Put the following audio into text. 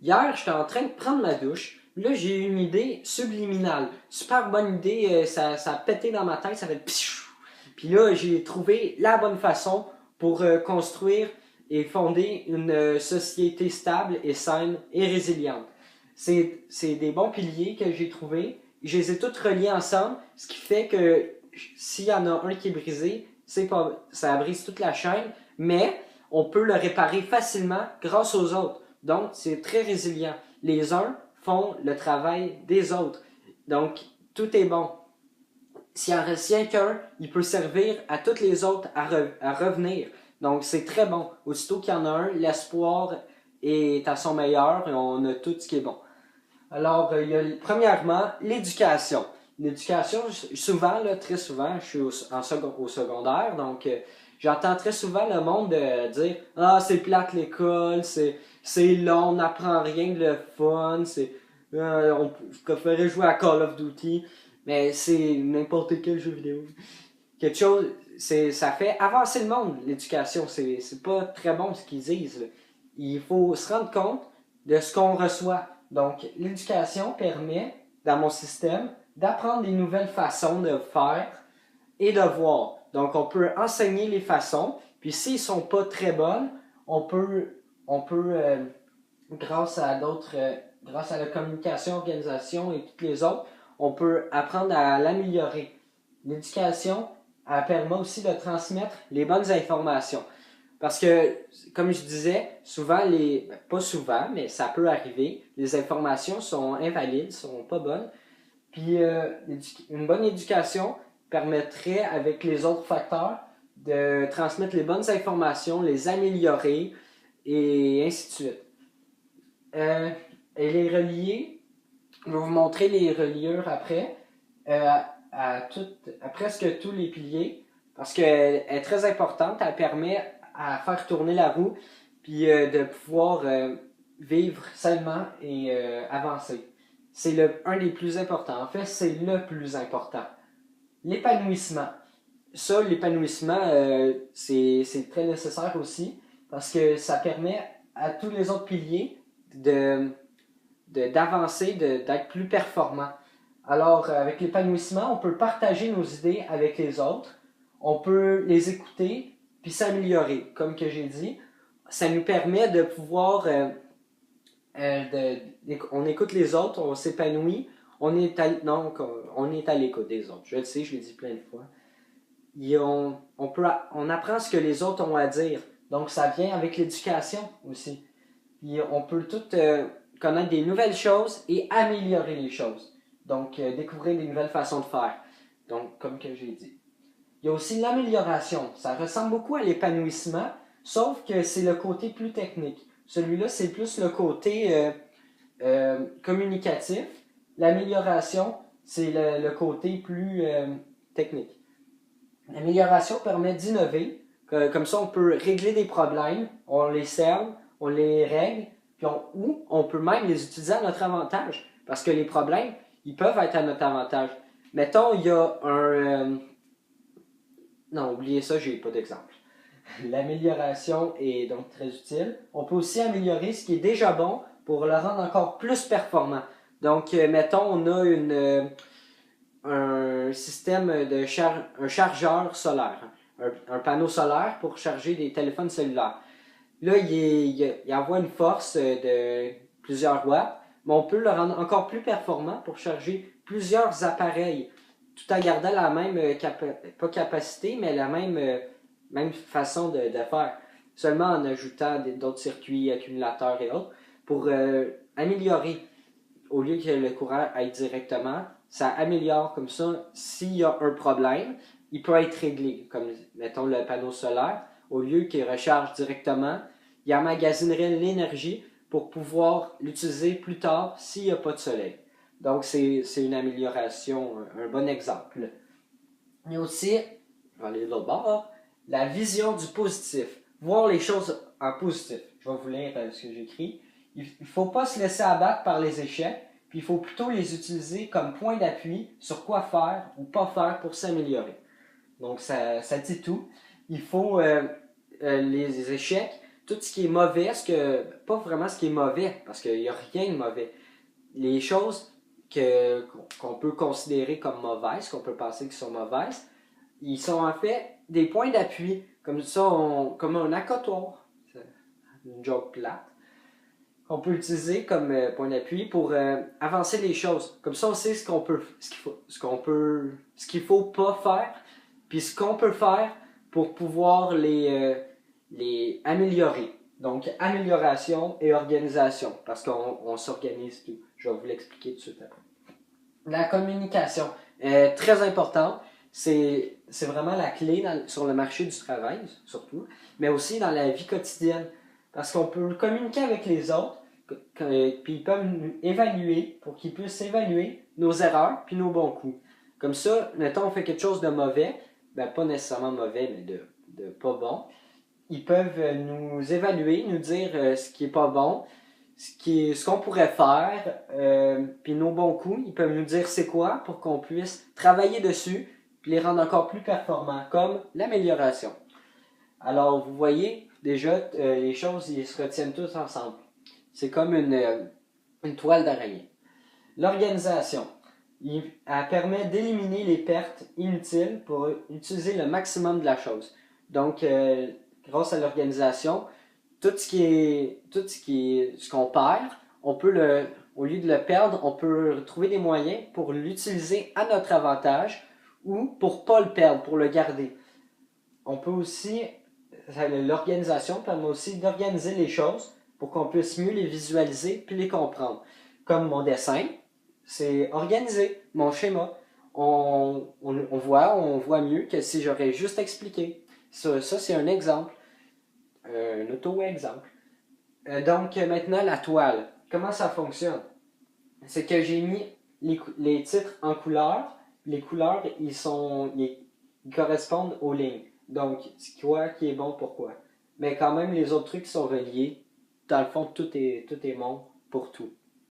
Hier, j'étais en train de prendre ma douche. Là, j'ai eu une idée subliminale. Super bonne idée, ça a pété dans ma tête, ça fait pshhh. Puis là, j'ai trouvé la bonne façon pour construire et fonder une société stable et saine et résiliente. C'est des bons piliers que j'ai trouvés. Je les ai tous reliés ensemble, ce qui fait que s'il y en a un qui est brisé, c'est pas, ça brise toute la chaîne, mais on peut le réparer facilement grâce aux autres. Donc, c'est très résilient. Les uns font le travail des autres. Donc, tout est bon. S'il en reste rien qu'un, il peut servir à toutes les autres à revenir. Donc, c'est très bon. Aussitôt qu'il y en a un, l'espoir est à son meilleur et on a tout ce qui est bon. Alors, il y a premièrement l'éducation. L'éducation, souvent, là, très souvent, je suis au secondaire, donc j'entends très souvent le monde dire ah, c'est plate l'école, c'est long, on n'apprend rien de le fun, je préférais jouer à Call of Duty, mais c'est n'importe quel jeu vidéo. Quelque chose, ça fait avancer le monde, l'éducation. C'est pas très bon ce qu'ils disent, là. Il faut se rendre compte de ce qu'on reçoit. Donc, l'éducation permet, dans mon système, d'apprendre des nouvelles façons de faire et de voir. Donc, on peut enseigner les façons, puis s'ils sont pas très bonnes, on peut grâce à la communication, organisation et toutes les autres, on peut apprendre à l'améliorer. L'éducation, elle permet aussi de transmettre les bonnes informations. Parce que, comme je disais, souvent, pas souvent, mais ça peut arriver, les informations sont invalides, sont pas bonnes. Puis, une bonne éducation permettrait, avec les autres facteurs, de transmettre les bonnes informations, les améliorer, et ainsi de suite. Elle est reliée, je vais vous montrer les reliures après, à presque tous les piliers, parce qu'elle est très importante, elle permet à faire tourner la roue, puis de pouvoir vivre sainement et avancer. C'est un des plus importants. En fait, c'est le plus important. L'épanouissement. Ça, l'épanouissement, c'est très nécessaire aussi, parce que ça permet à tous les autres piliers d'avancer, d'être plus performant. Alors, avec l'épanouissement, on peut partager nos idées avec les autres, on peut les écouter, puis s'améliorer, comme que j'ai dit. Ça nous permet de pouvoir, on écoute les autres, on s'épanouit, on est à l'écoute des autres. Je le sais, je l'ai dit plein de fois. On apprend ce que les autres ont à dire. Donc, ça vient avec l'éducation aussi. Puis, on peut tout connaître des nouvelles choses et améliorer les choses. Donc, découvrir des nouvelles façons de faire. Donc, comme que j'ai dit. Il y a aussi l'amélioration. Ça ressemble beaucoup à l'épanouissement, sauf que c'est le côté plus technique. Celui-là, c'est plus le côté communicatif. L'amélioration, c'est le côté plus technique. L'amélioration permet d'innover. Comme ça, on peut régler des problèmes, on les cerne, on les règle, puis ou on peut même les utiliser à notre avantage. Parce que les problèmes, ils peuvent être à notre avantage. Mettons, il y a un... Non, oubliez ça, j'ai pas d'exemple. L'amélioration est donc très utile. On peut aussi améliorer ce qui est déjà bon pour le rendre encore plus performant. Donc, mettons, on a un système un chargeur solaire, un panneau solaire pour charger des téléphones cellulaires. Là, il envoie une force de plusieurs watts, mais on peut le rendre encore plus performant pour charger plusieurs appareils, tout en gardant la même pas capacité, mais la même façon de faire. Seulement en ajoutant d'autres circuits, accumulateurs et autres, pour améliorer. Au lieu que le courant aille directement, ça améliore comme ça. S'il y a un problème, il peut être réglé. Comme, mettons, le panneau solaire. Au lieu qu'il recharge directement, il emmagasinerait l'énergie pour pouvoir l'utiliser plus tard s'il n'y a pas de soleil. Donc, c'est une amélioration, un bon exemple. Il y a aussi, je vais aller de l'autre bord, la vision du positif. Voir les choses en positif. Je vais vous lire ce que j'écris. Il ne faut pas se laisser abattre par les échecs, puis il faut plutôt les utiliser comme point d'appui sur quoi faire ou pas faire pour s'améliorer. Donc, ça dit tout. Il faut les échecs, tout ce qui est mauvais, pas vraiment ce qui est mauvais, parce qu'il n'y a rien de mauvais. Les choses qu'on peut considérer comme mauvaises, qu'on peut penser qu'ils sont mauvaises, ils sont en fait des points d'appui, comme ça, comme un accotoir. C'est une joke plate. Qu'on peut utiliser comme point d'appui pour avancer les choses. Comme ça, on sait ce qu'il faut pas faire, puis ce qu'on peut faire pour pouvoir les améliorer. Donc, amélioration et organisation, parce qu'on s'organise tout. Je vais vous l'expliquer tout de suite après. La communication est très importante. C'est vraiment la clé sur le marché du travail, surtout, mais aussi dans la vie quotidienne. Parce qu'on peut communiquer avec les autres, puis ils peuvent nous évaluer, pour qu'ils puissent évaluer nos erreurs puis nos bons coups. Comme ça, mettons, on fait quelque chose de mauvais, ben pas nécessairement mauvais, mais de pas bon. Ils peuvent nous évaluer, nous dire ce qui est pas bon, ce qu'on pourrait faire, puis nos bons coups. Ils peuvent nous dire c'est quoi pour qu'on puisse travailler dessus, puis les rendre encore plus performants, comme l'amélioration. Alors, vous voyez, déjà, les choses, ils se retiennent tous ensemble. C'est comme une toile d'araignée. L'organisation, elle permet d'éliminer les pertes inutiles pour utiliser le maximum de la chose. Donc, grâce à l'organisation, ce qu'on perd, au lieu de le perdre, on peut trouver des moyens pour l'utiliser à notre avantage ou pour pas le perdre, pour le garder. On peut aussi, l'organisation permet aussi d'organiser les choses pour qu'on puisse mieux les visualiser puis les comprendre. Comme mon dessin, c'est organisé, mon schéma. On voit mieux que si j'aurais juste expliqué. Ça c'est un exemple, un auto-exemple. Donc maintenant, la toile. Comment ça fonctionne? C'est que j'ai mis les titres en couleur. Les couleurs, ils correspondent aux lignes. Donc, quoi qui est bon, pourquoi. Mais quand même, les autres trucs sont reliés. Dans le fond, tout est bon pour tout.